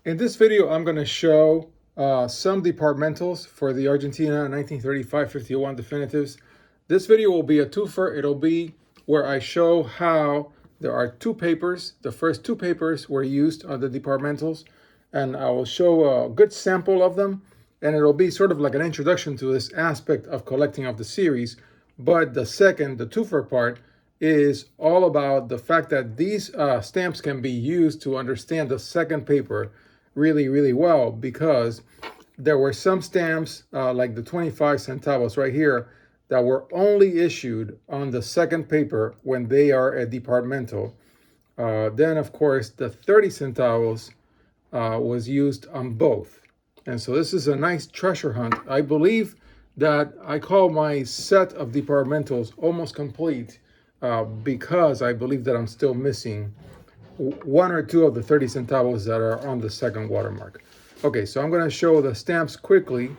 In this video, I'm going to show some departmentals for the Argentina 1935-51 definitives. This video will be a twofer. It'll be where I show how there are two papers. The first two papers were used on the departmentals, and I will show a good sample of them, and it'll be sort of like an introduction to this aspect of collecting of the series. But the second, the twofer part, is all about the fact that these stamps can be used to understand the second paper really well, because there were some stamps like the 25 centavos right here that were only issued on the second paper when they are a departmental. Then of course the 30 centavos was used on both. And so this is a nice treasure hunt. I believe that I call my set of departmentals almost complete because I believe that I'm still missing one or two of the 30 centavos that are on the second watermark. Okay, so I'm going to show the stamps quickly,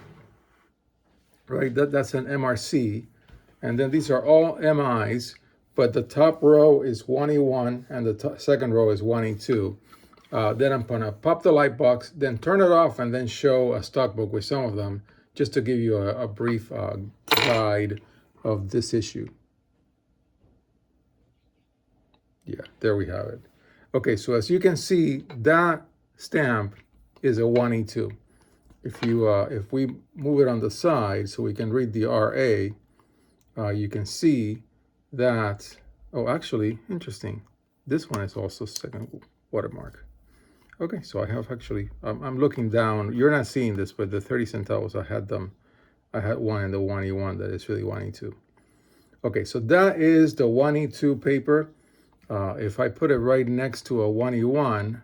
right? That's an MRC, and then these are all MIs, but the top row is 1E1 and the second row is 1E2. Then I'm going to pop the Lightbox, then turn it off, and then show a stock book with some of them, just to give you a brief guide of this issue. Yeah, there we have it. Okay, so as you can see, that stamp is a 1E2. If we move it on the side so we can read the RA, you can see that, oh, actually, interesting. This one is also second watermark. Okay, so I have actually, I'm looking down. You're not seeing this, but the 30 centavos, I had one in the 1E1 that is really 1E2. Okay, so that is the 1E2 paper. If I put it right next to a 1E1,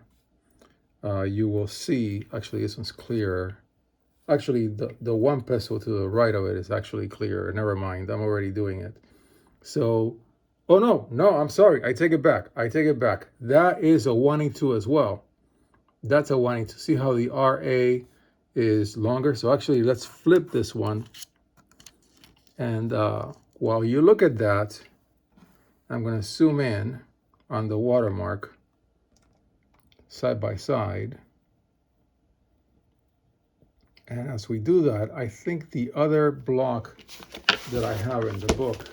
you will see, actually this one's clearer. Actually, the 1 peso to the right of it is actually clearer. Never mind, I'm already doing it. So, oh no, I'm sorry, I take it back. That is a 1E2 as well. That's a 1E2. See how the RA is longer? So actually, let's flip this one. And while you look at that, I'm going to zoom in on the watermark side by side. And as we do that, I think the other block that I have in the book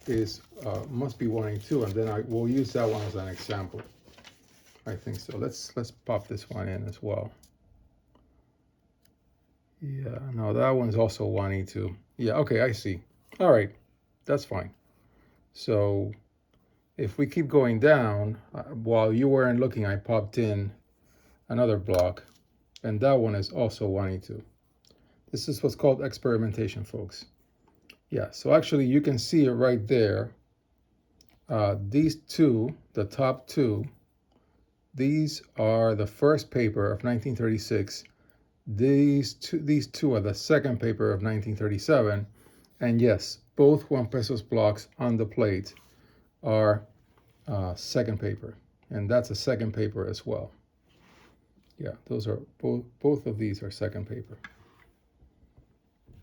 is must be 1E2, and then I will use that one as an example. I think so. Let's pop this one in as well. Yeah, no, that one's also 1E2. Yeah, okay, I see. All right, that's fine. So if we keep going down, while you weren't looking, I popped in another block, and that one is also 1E2. This is what's called experimentation, folks. Yeah, so actually you can see it right there. These two, the top two, these are the first paper of 1936. These two are the second paper of 1937. And yes, both 1 pesos blocks on the plate are second paper, and that's a second paper as well. Yeah, those are both of these are second paper.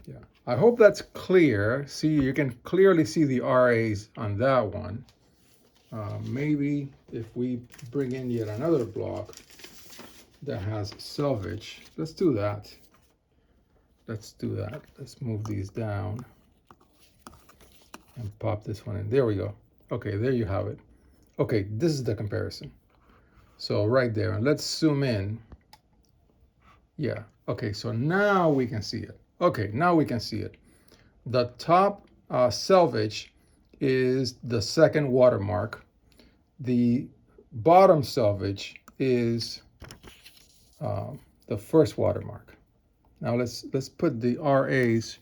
Yeah, I hope that's clear. See, you can clearly see the RAs on that one. Maybe if we bring in yet another block that has selvage, let's do that. Let's move these down and pop this one in. There we go. Okay, there you have it. Okay, this is the comparison. So right there, and let's zoom in. Yeah, okay, so now we can see it. Okay, now we can see it. The top selvage is the second watermark. The bottom selvage is the first watermark. Now let's put the RAs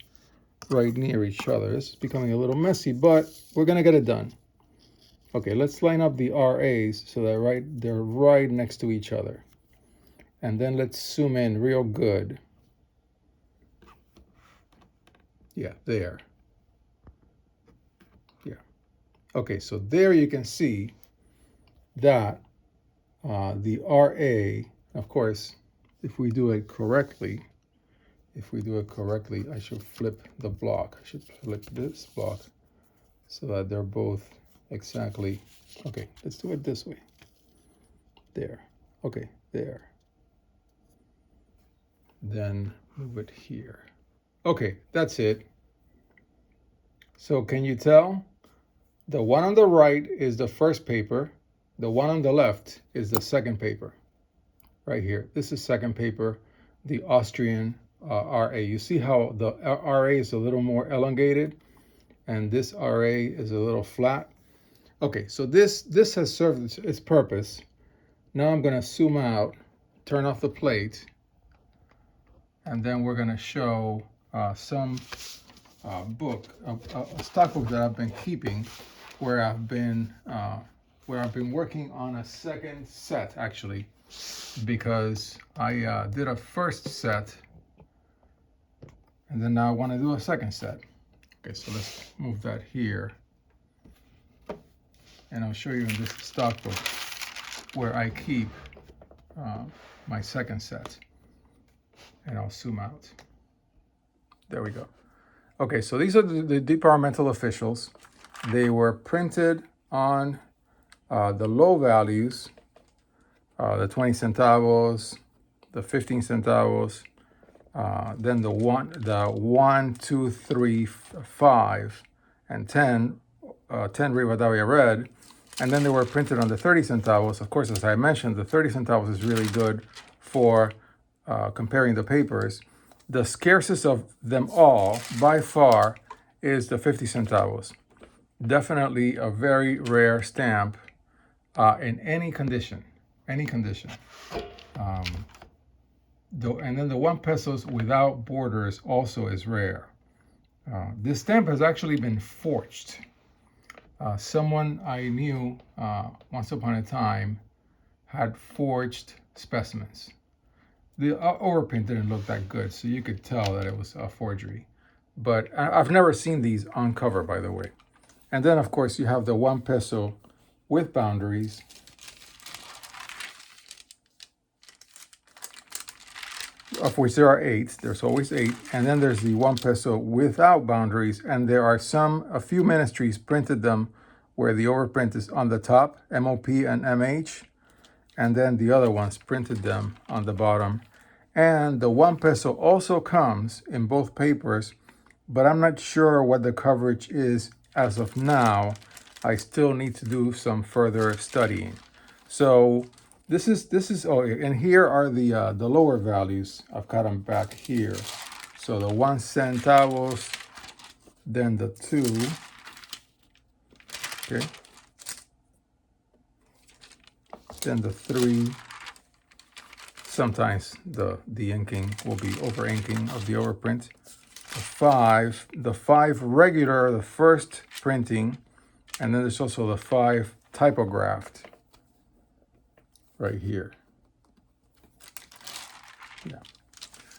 right near each other. This is becoming a little messy, but we're gonna get it done. Okay, let's line up the RAs so that they're right next to each other. And then let's zoom in real good. Yeah, there. Yeah. Okay, so there you can see that the RA, of course, if we do it correctly, I should flip the block. I should flip this block so that they're both exactly. Okay, let's do it this way. There. Okay, there. then move it here. Okay, that's it. So can you tell? The one on the right is the first paper. The one on the left is the second paper. Right here. This is second paper, the Austrian RA. You see how the RA is a little more elongated and this RA is a little flat. Okay, so this has served its purpose. Now I'm going to zoom out, turn off the plate, and then we're going to show some book, a stock book that I've been keeping, where I've been working on a second set actually, because I did a first set, and then now I want to do a second set. Okay, so let's move that here, and I'll show you in this stock book where I keep my second set, and I'll zoom out. There we go. Okay, so these are the departmental officials. They were printed on the low values, the 20 centavos, the 15 centavos, then the 1, 2, 3, 5, and 10 Rivadavia red, and then they were printed on the 30 centavos. Of course, as I mentioned, the 30 centavos is really good for comparing the papers. The scarcest of them all, by far, is the 50 centavos. Definitely a very rare stamp in any condition, And then the 1 pesos without borders also is rare. This stamp has actually been forged. Someone I knew once upon a time had forged specimens. The overprint didn't look that good, so you could tell that it was a forgery. But I've never seen these on cover, by the way. And then, of course, you have the 1 peso with boundaries. Of which there are 8. There's always 8. And then there's the 1 peso without boundaries. And there are a few ministries printed them where the overprint is on the top, MOP and MH. And then the other ones printed them on the bottom. And the 1 peso also comes in both papers, but I'm not sure what the coverage is as of now. I still need to do some further studying. So this is oh, and here are the lower values. I've got them back here. So the 1 centavos, then the 2, okay, then the 3. Sometimes the inking will be over inking of the overprint. The 5 regular, the first printing, and then there's also the 5 typographed right here. Yeah.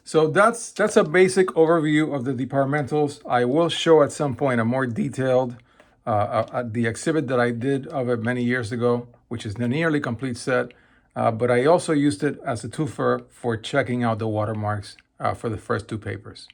So that's a basic overview of the departmentals. I will show at some point a more detailed the exhibit that I did of it many years ago, which is the nearly complete set. But I also used it as a twofer for checking out the watermarks for the first 2 papers.